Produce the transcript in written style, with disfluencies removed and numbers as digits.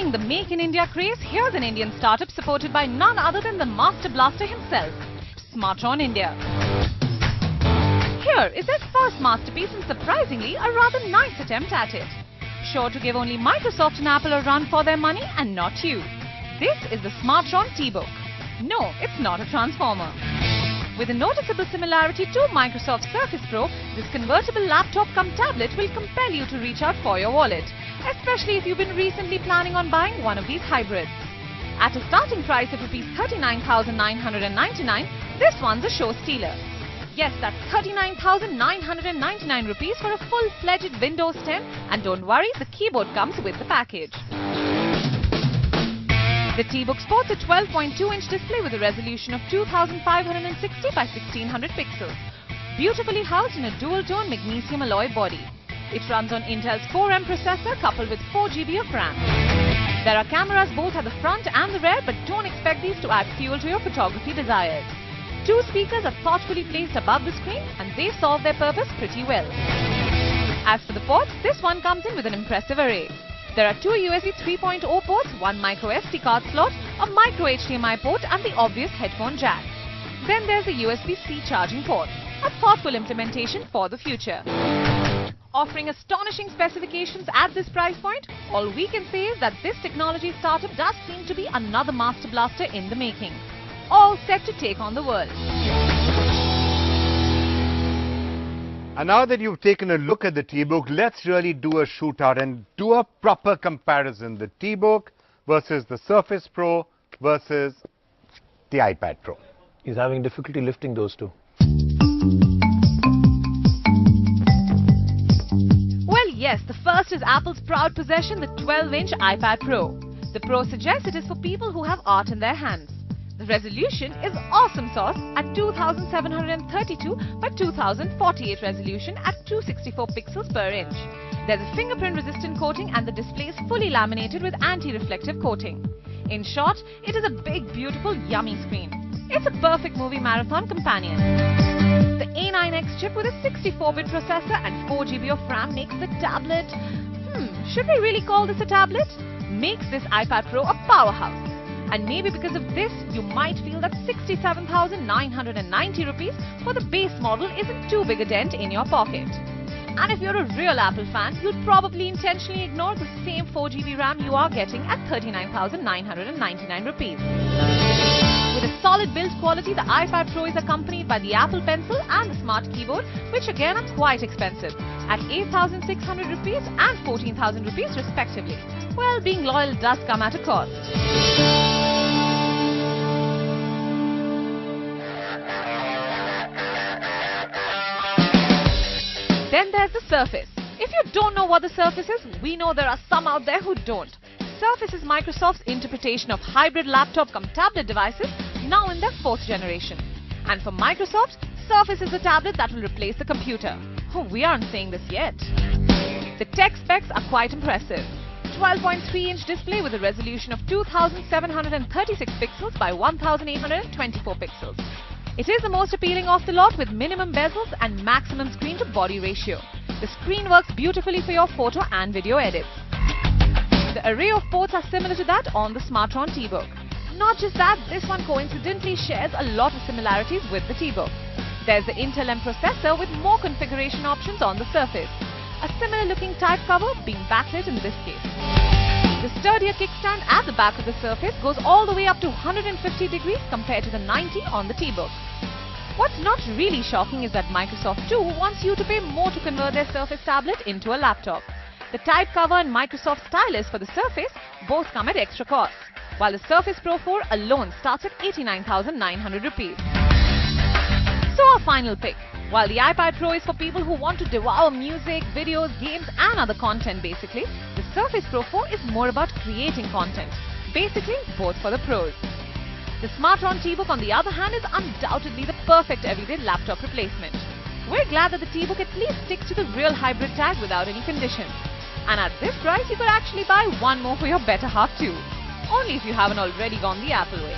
Fueling the Make in India craze, here's an Indian startup supported by none other than the Master Blaster himself, Smartron India. Here is their first masterpiece and surprisingly a rather nice attempt at it. Sure to give only Microsoft and Apple a run for their money and not you. This is the Smartron T book. No, it's not a transformer. With a noticeable similarity to Microsoft Surface Pro, this convertible laptop cum tablet will compel you to reach out for your wallet, especially if you've been recently planning on buying one of these hybrids. At a starting price of Rs 39,999, this one's a show stealer. Yes, that's 39,999 rupees for a full-fledged Windows 10, and don't worry, the keyboard comes with the package. The T-Book sports a 12.2-inch display with a resolution of 2560 by 1600 pixels, beautifully housed in a dual-tone magnesium alloy body. It runs on Intel's Core M processor coupled with 4 GB of RAM. There are cameras both at the front and the rear, but don't expect these to add fuel to your photography desires. 2 speakers are thoughtfully placed above the screen and they solve their purpose pretty well. As for the ports, this one comes in with an impressive array. There are 2 USB 3.0 ports, 1 microSD card slot, a micro HDMI port and the obvious headphone jack. Then there's a USB-C charging port, a thoughtful implementation for the future. Offering astonishing specifications at this price point, all we can say is that this technology startup does seem to be another Master Blaster in the making, all set to take on the world. And now that you've taken a look at the T-Book, let's really do a shootout and do a proper comparison. The T-Book versus the Surface Pro versus the iPad Pro. He's having difficulty lifting those two. Well, yes, the first is Apple's proud possession, the 12-inch iPad Pro. The Pro suggests it is for people who have art in their hands. The resolution is awesome sauce at 2732 by 2048 resolution at 264 pixels per inch. There's a fingerprint-resistant coating and the display is fully laminated with anti-reflective coating. In short, it is a big, beautiful, yummy screen. It's a perfect movie marathon companion. The A9X chip with a 64-bit processor and 4 GB of RAM makes the tablet... should we really call this a tablet? Makes this iPad Pro a powerhouse. And maybe because of this, you might feel that 67,990 rupees for the base model isn't too big a dent in your pocket. And if you're a real Apple fan, you'll probably intentionally ignore the same 4 GB RAM you are getting at 39,999 rupees. With a solid build quality, the iPad Pro is accompanied by the Apple Pencil and the Smart Keyboard, which again are quite expensive, at 8,600 rupees and 14,000 rupees respectively. Well, being loyal does come at a cost. Then there's the Surface. If you don't know what the Surface is, we know there are some out there who don't. Surface is Microsoft's interpretation of hybrid laptop cum tablet devices now in their 4th generation. And for Microsoft, Surface is the tablet that will replace the computer. Oh, we aren't saying this yet. The tech specs are quite impressive. 12.3-inch display with a resolution of 2736 pixels by 1824 pixels. It is the most appealing of the lot with minimum bezels and maximum screen-to-body ratio. The screen works beautifully for your photo and video edits. The array of ports are similar to that on the Smartron T-Book. Not just that, this one coincidentally shares a lot of similarities with the T-Book. There's the Intel M processor with more configuration options on the Surface. A similar looking type cover being backlit in this case. The sturdier kickstand at the back of the Surface goes all the way up to 150 degrees compared to the 90 on the T-Book. What's not really shocking is that Microsoft too wants you to pay more to convert their Surface tablet into a laptop. The type cover and Microsoft stylus for the Surface both come at extra cost, while the Surface Pro 4 alone starts at 89,900 rupees. So our final pick. While the iPad Pro is for people who want to devour music, videos, games and other content basically, the Surface Pro 4 is more about creating content. Basically, both for the pros. The Smartron T-Book on the other hand is undoubtedly the perfect everyday laptop replacement. We're glad that the T-Book at least sticks to the real hybrid tag without any conditions. And at this price, you could actually buy one more for your better half too. Only if you haven't already gone the Apple way.